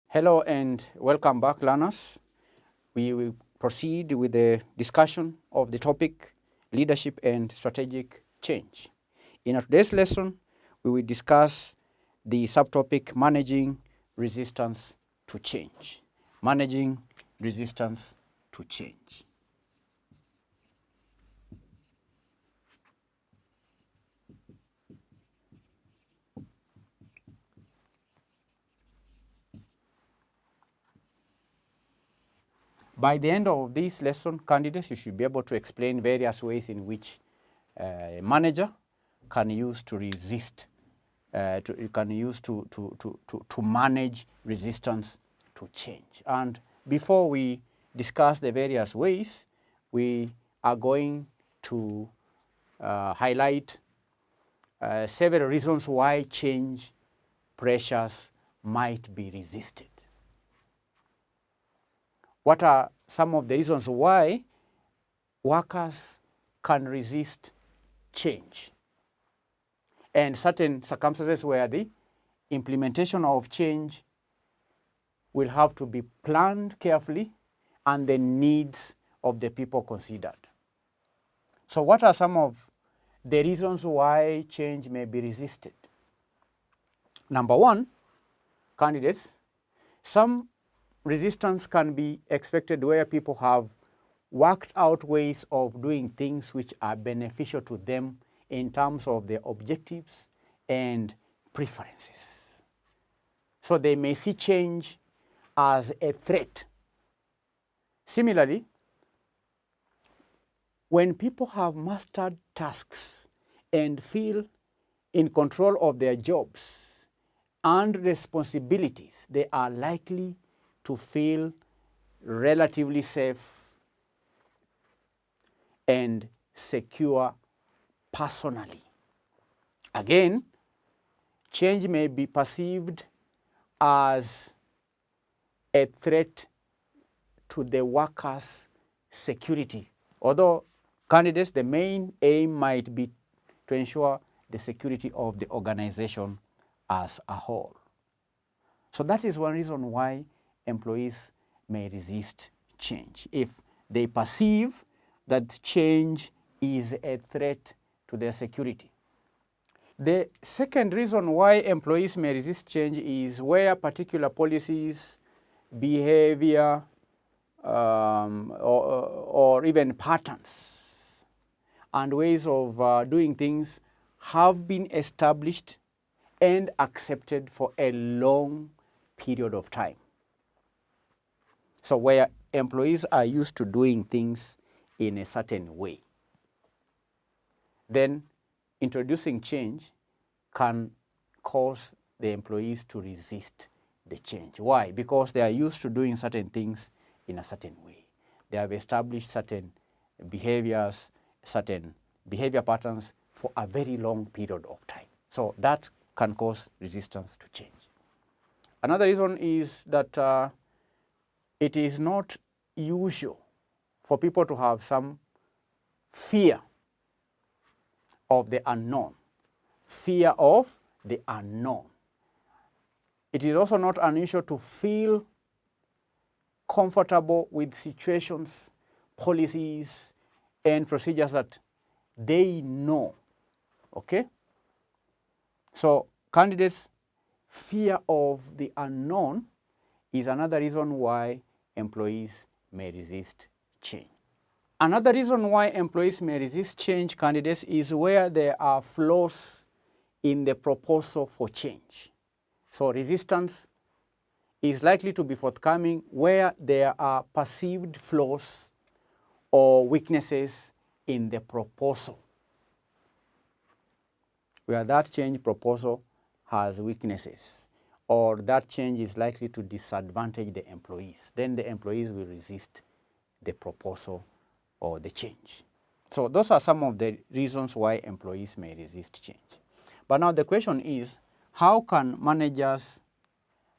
Hello and welcome back, learners. We will proceed with the discussion of the topic leadership and strategic change. In today's lesson, we will discuss the subtopic managing resistance to change. Managing resistance to change. By the end of this lesson, candidates, you should be able to explain various ways in which a manager can use to resist, to manage resistance to change. And before we discuss the various ways, we are going to highlight several reasons why change pressures might be resisted. What are some of the reasons why workers can resist change? And certain circumstances where the implementation of change will have to be planned carefully and the needs of the people considered. So what are some of the reasons why change may be resisted? Number one, candidates, some resistance can be expected where people have worked out ways of doing things which are beneficial to them in terms of their objectives and preferences. So they may see change as a threat. Similarly, when people have mastered tasks and feel in control of their jobs and responsibilities, they are likely to feel relatively safe and secure personally. Again, change may be perceived as a threat to the workers' security. Although candidates, the main aim might be to ensure the security of the organization as a whole. So that is one reason why employees may resist change, if they perceive that change is a threat to their security. The second reason why employees may resist change is where particular policies, behavior, or even patterns and ways of doing things have been established and accepted for a long period of time. So where employees are used to doing things in a certain way, then introducing change can cause the employees to resist the change. Why? Because they are used to doing certain things in a certain way. They have established certain behaviors, certain behavior patterns for a very long period of time. So that can cause resistance to change. Another reason is that it is not usual for people to have some fear of the unknown. Fear of the unknown. It is also not unusual to feel comfortable with situations, policies, and procedures that they know. Okay? So candidates' fear of the unknown is another reason why employees may resist change. Another reason why employees may resist change, candidates, is where there are flaws in the proposal for change. So resistance is likely to be forthcoming where there are perceived flaws or weaknesses in the proposal. Where that change proposal has weaknesses, or that change is likely to disadvantage the employees, then the employees will resist the proposal or the change. So those are some of the reasons why employees may resist change. But now the question is, how can managers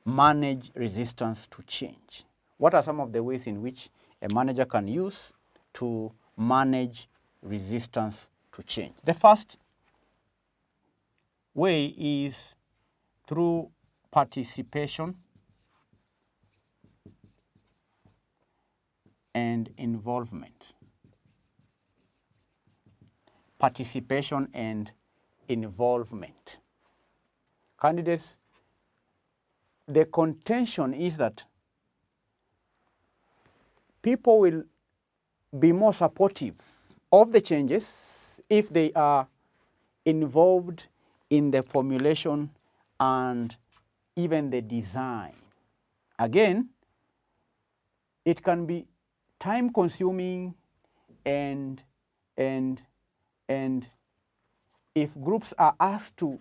manage resistance to change? What are some of the ways in which a manager can use to manage resistance to change? The first way is through participation and involvement. Participation and involvement. Candidates, the contention is that people will be more supportive of the changes if they are involved in the formulation and even the design. Again, it can be time consuming and if groups are asked to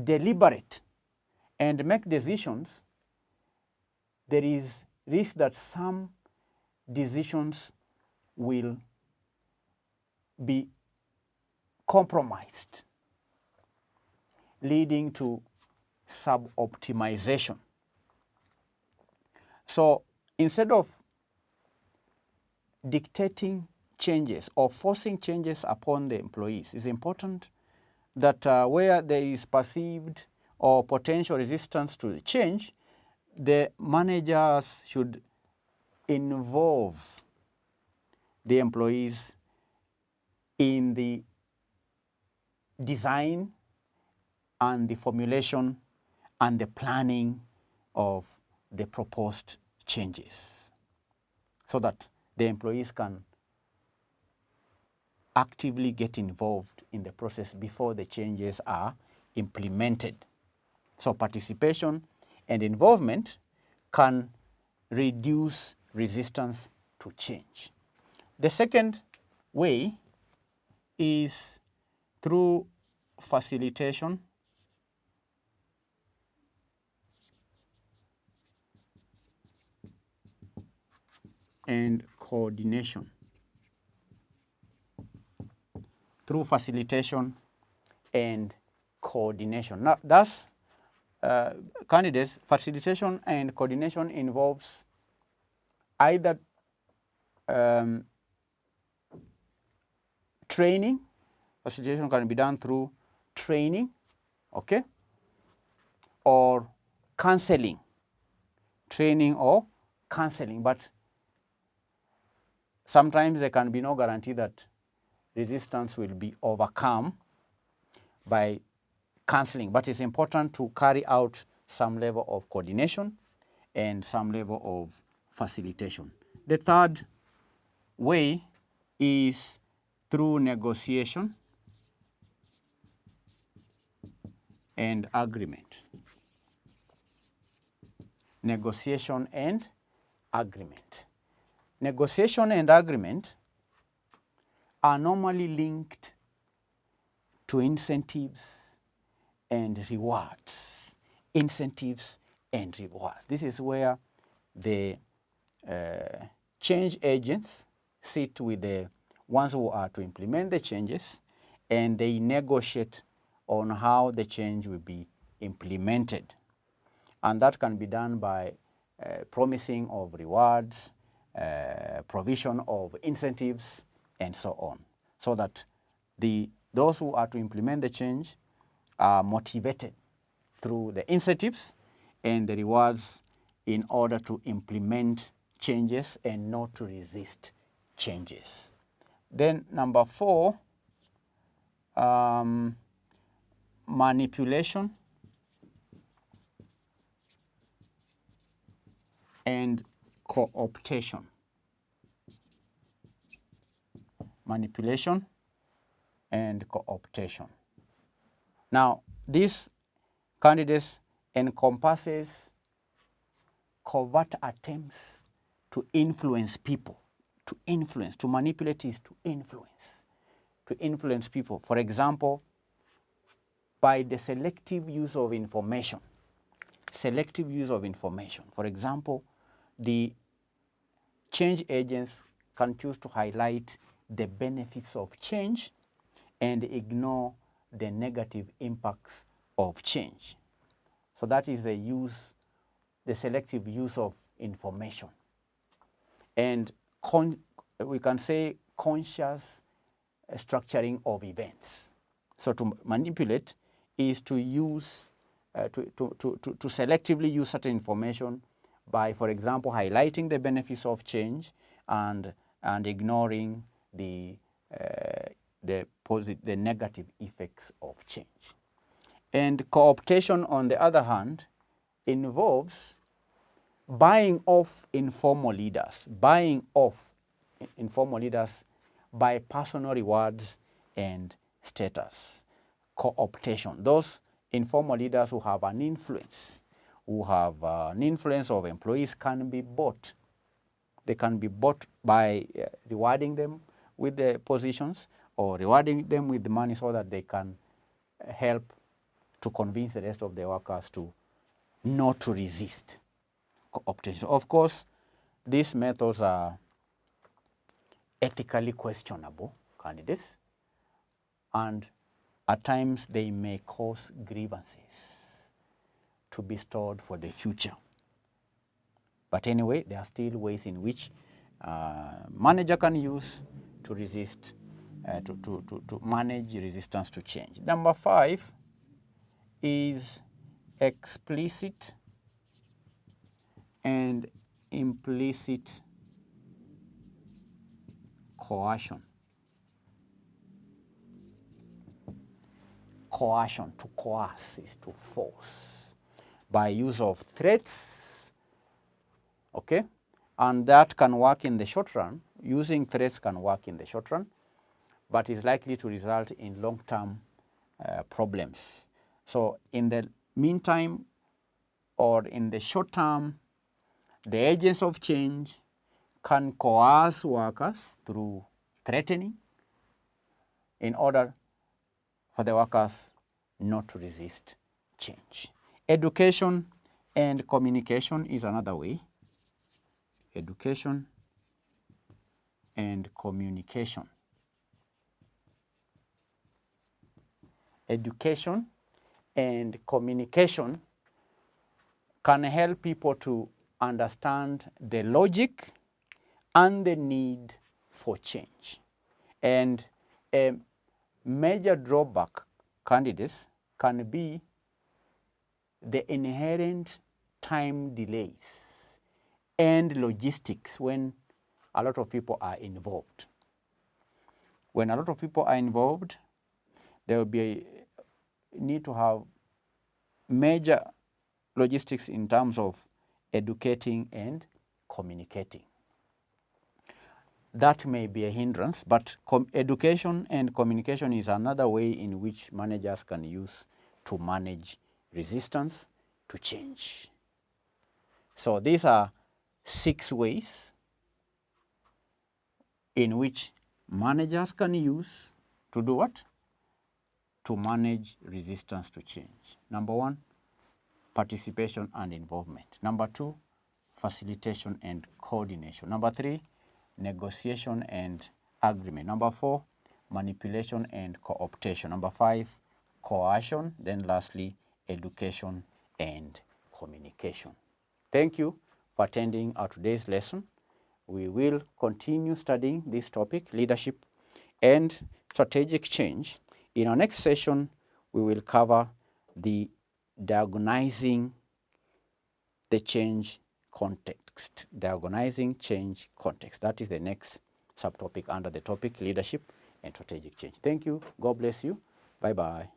deliberate and make decisions, there is risk that some decisions will be compromised, leading to sub-optimization. So instead of dictating changes or forcing changes upon the employees, it's important that where there is perceived or potential resistance to the change, the managers should involve the employees in the design and the formulation and the planning of the proposed changes, so that the employees can actively get involved in the process before the changes are implemented. So participation and involvement can reduce resistance to change. The second way is through facilitation and coordination. Through facilitation and coordination. Now, thus, candidates, facilitation and coordination involves either training. Facilitation can be done through training, okay, or counseling. Training or counseling, but sometimes there can be no guarantee that resistance will be overcome by counseling, but it's important to carry out some level of coordination and some level of facilitation. The third way is through negotiation and agreement. Negotiation and agreement. Negotiation and agreement are normally linked to incentives and rewards. Incentives and rewards. This is where the change agents sit with the ones who are to implement the changes, and they negotiate on how the change will be implemented. And that can be done by promising of rewards, provision of incentives, and so on, so that those who are to implement the change are motivated through the incentives and the rewards in order to implement changes and not to resist changes. Then number 4, manipulation and co-optation. Manipulation and co-optation. Now, this, candidates, encompasses covert attempts to influence people. To influence, to manipulate is to influence people. For example, by the selective use of information. Selective use of information. For example, the change agents can choose to highlight the benefits of change and ignore the negative impacts of change. So that is the selective use of information. And we can say conscious structuring of events. So to manipulate is to use to selectively use certain information by, for example, highlighting the benefits of change and ignoring the negative effects of change. And co-optation, on the other hand, involves buying off informal leaders, by personal rewards and status. Co-optation, those informal leaders who have an influence, of employees, can be bought. They can be bought by rewarding them with the positions or rewarding them with the money so that they can help to convince the rest of the workers to not to resist co-optation. Of course, these methods are ethically questionable candidates, and at times they may cause grievances to be stored for the future. But anyway, there are still ways in which manager can use to resist, to manage resistance to change. Number 5 is explicit and implicit coercion. Coercion, to coerce, is to force by use of threats, okay? And that can work in the short run. Using threats can work in the short run, but is likely to result in long-term problems. So in the meantime, or in the short term, the agents of change can coerce workers through threatening in order for the workers not to resist change. Education and communication is another way. Education and communication. Education and communication can help people to understand the logic and the need for change. And a major drawback, candidates, can be the inherent time delays and logistics when a lot of people are involved. When a lot of people are involved, there will be a need to have major logistics in terms of educating and communicating. That may be a hindrance, but education and communication is another way in which managers can use to manage resistance to change. So these are 6 ways in which managers can use to do what? To manage resistance to change. Number 1, participation and involvement. Number 2, facilitation and coordination. Number 3, negotiation and agreement. Number 4, manipulation and co-optation. Number 5, coercion. Then lastly, education and communication. Thank you for attending our today's lesson. We will continue studying this topic, leadership and strategic change. In our next session, we will cover the diagonizing the change context. Diagonizing change context. That is the next subtopic under the topic leadership and strategic change. Thank you. God bless you. Bye-bye.